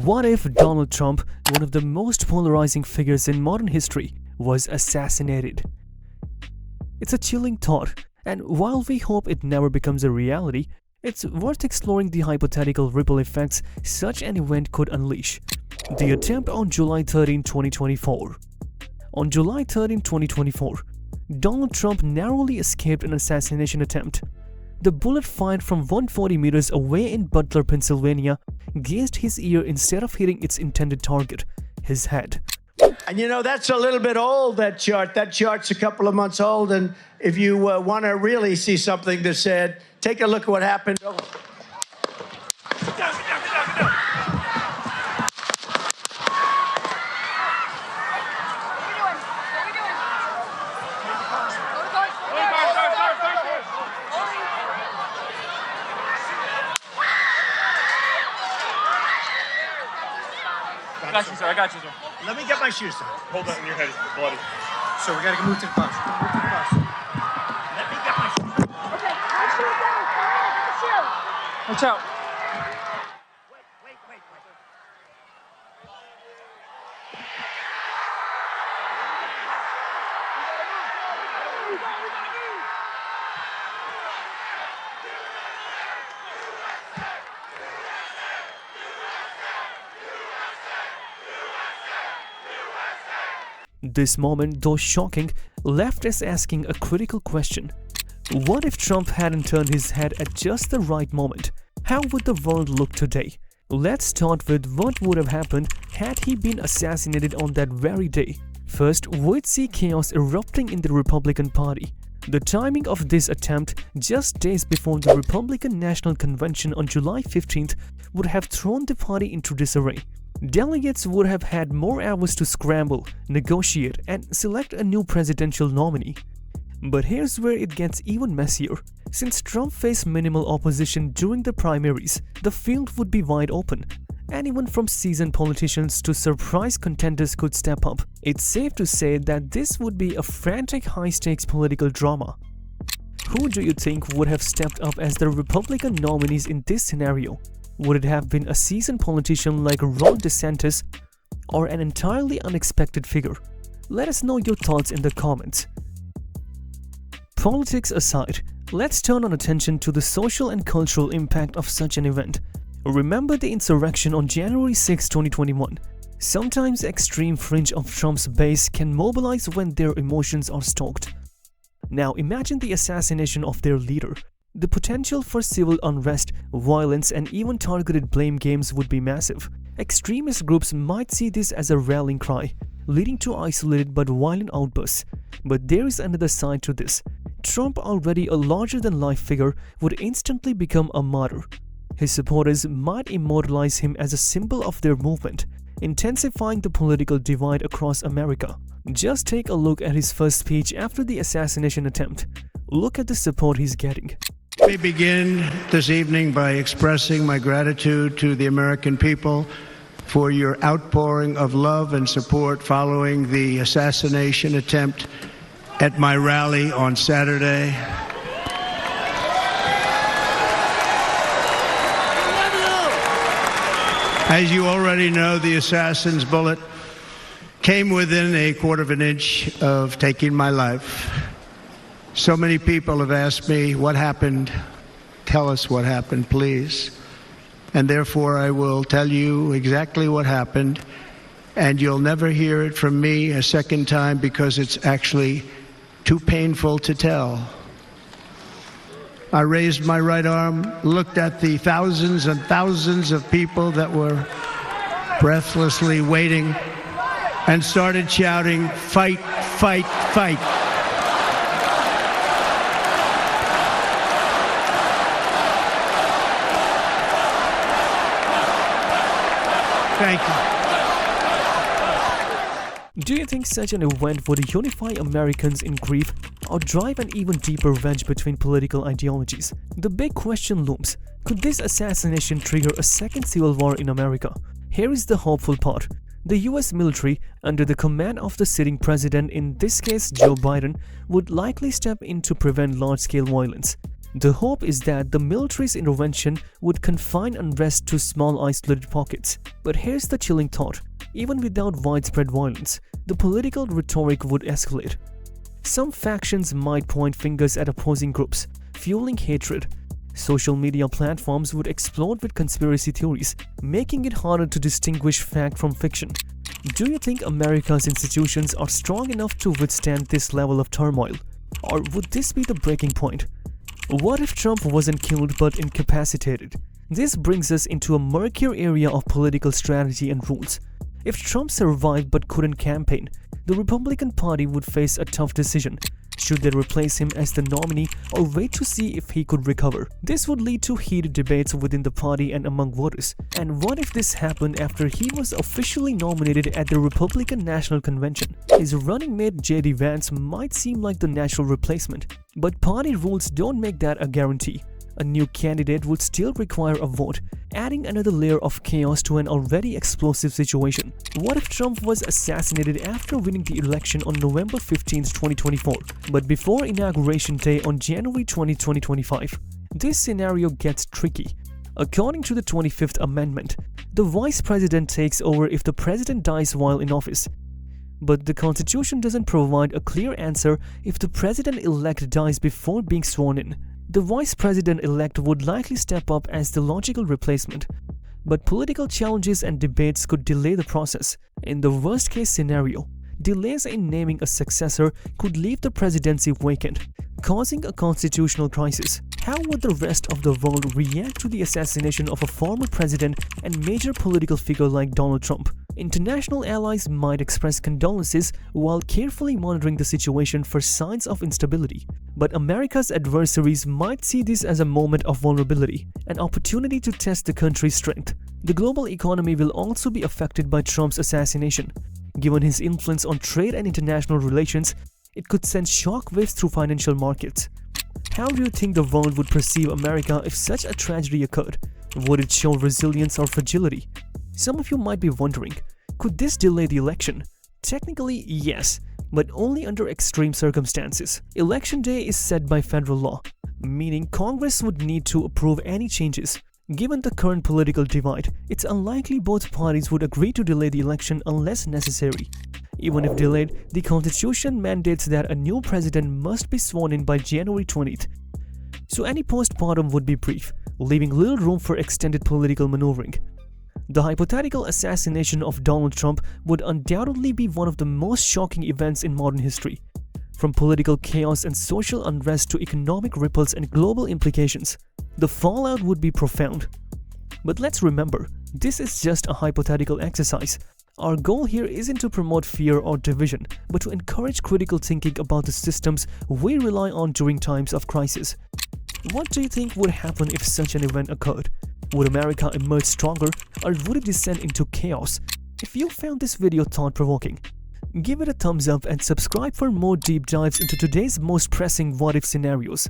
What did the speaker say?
What if Donald Trump, one of the most polarizing figures in modern history, was assassinated? It's a chilling thought, and while we hope it never becomes a reality, it's worth exploring the hypothetical ripple effects such an event could unleash. The attempt on July 13, 2024. On July 13, 2024, Donald Trump narrowly escaped an assassination attempt. The bullet fired from 140 meters away in Butler, Pennsylvania, grazed his ear instead of hitting its intended target, his head. And you know, that's a little bit old, that chart. That chart's a couple of months old, and if you want to really see something that's said, take a look at what happened. Oh. I got you, sir. I got you, sir. Let me get my shoes on. Hold that in your head. It's bloody. So we got to move to the bus. Move to the bus. Let me get my shoes on. Okay, my shoes down. My shoes. Watch out. Wait. This moment, though shocking, left us asking a critical question. What if Trump hadn't turned his head at just the right moment? How would the world look today? Let's start with what would have happened had he been assassinated on that very day. First, we'd see chaos erupting in the Republican Party. The timing of this attempt, just days before the Republican National Convention on July 15th, would have thrown the party into disarray. Delegates would have had more hours to scramble, negotiate, and select a new presidential nominee. But here's where it gets even messier. Since Trump faced minimal opposition during the primaries, the field would be wide open. Anyone from seasoned politicians to surprise contenders could step up. It's safe to say that this would be a frantic, high-stakes political drama. Who do you think would have stepped up as the Republican nominees in this scenario? Would it have been a seasoned politician like Ron DeSantis or an entirely unexpected figure? Let us know your thoughts in the comments. Politics aside, let's turn our attention to the social and cultural impact of such an event. Remember the insurrection on January 6, 2021. Sometimes extreme fringe of Trump's base can mobilize when their emotions are stoked. Now imagine the assassination of their leader. The potential for civil unrest, violence, and even targeted blame games would be massive. Extremist groups might see this as a rallying cry, leading to isolated but violent outbursts. But there is another side to this. Trump, already a larger-than-life figure, would instantly become a martyr. His supporters might immortalize him as a symbol of their movement, intensifying the political divide across America. Just take a look at his first speech after the assassination attempt. Look at the support he's getting. Let me begin this evening by expressing my gratitude to the American people for your outpouring of love and support following the assassination attempt at my rally on Saturday. As you already know, the assassin's bullet came within a quarter of an inch of taking my life. So many people have asked me, what happened? Tell us what happened, please. And therefore, I will tell you exactly what happened, and you'll never hear it from me a second time because it's actually too painful to tell. I raised my right arm, looked at the thousands and thousands of people that were breathlessly waiting, and started shouting, "Fight, fight, fight." Thank you. Do you think such an event would unify Americans in grief or drive an even deeper wedge between political ideologies? The big question looms. Could this assassination trigger a second civil war in America? Here is the hopeful part. The US military, under the command of the sitting president, in this case Joe Biden, would likely step in to prevent large-scale violence. The hope is that the military's intervention would confine unrest to small isolated pockets. But here's the chilling thought: even without widespread violence, the political rhetoric would escalate. Some factions might point fingers at opposing groups, fueling hatred. Social media platforms would explode with conspiracy theories, making it harder to distinguish fact from fiction. Do you think America's institutions are strong enough to withstand this level of turmoil? Or would this be the breaking point? What if Trump wasn't killed but incapacitated? This brings us into a murkier area of political strategy and rules. If Trump survived but couldn't campaign, the Republican Party would face a tough decision. Should they replace him as the nominee or wait to see if he could recover? This would lead to heated debates within the party and among voters. And what if this happened after he was officially nominated at the Republican National Convention? His running mate J.D. Vance might seem like the natural replacement, but party rules don't make that a guarantee. A new candidate would still require a vote, adding another layer of chaos to an already explosive situation. What if Trump was assassinated after winning the election on November 15, 2024, but before Inauguration Day on January 20, 2025? This scenario gets tricky. According to the 25th Amendment, the Vice President takes over if the President dies while in office. But the Constitution doesn't provide a clear answer if the President-elect dies before being sworn in. The Vice President-elect would likely step up as the logical replacement, but political challenges and debates could delay the process. In the worst-case scenario, delays in naming a successor could leave the presidency vacant, causing a constitutional crisis. How would the rest of the world react to the assassination of a former president and major political figure like Donald Trump? International allies might express condolences while carefully monitoring the situation for signs of instability. But America's adversaries might see this as a moment of vulnerability, an opportunity to test the country's strength. The global economy will also be affected by Trump's assassination. Given his influence on trade and international relations, it could send shockwaves through financial markets. How do you think the world would perceive America if such a tragedy occurred? Would it show resilience or fragility? Some of you might be wondering, could this delay the election? Technically, yes, but only under extreme circumstances. Election day is set by federal law, meaning Congress would need to approve any changes. Given the current political divide, it's unlikely both parties would agree to delay the election unless necessary. Even if delayed, the Constitution mandates that a new president must be sworn in by January 20th. So any postmortem would be brief, leaving little room for extended political maneuvering. The hypothetical assassination of Donald Trump would undoubtedly be one of the most shocking events in modern history. From political chaos and social unrest to economic ripples and global implications, the fallout would be profound. But let's remember, this is just a hypothetical exercise. Our goal here isn't to promote fear or division, but to encourage critical thinking about the systems we rely on during times of crisis. What do you think would happen if such an event occurred? Would America emerge stronger, or would it descend into chaos? If you found this video thought-provoking, give it a thumbs up and subscribe for more deep dives into today's most pressing what-if scenarios.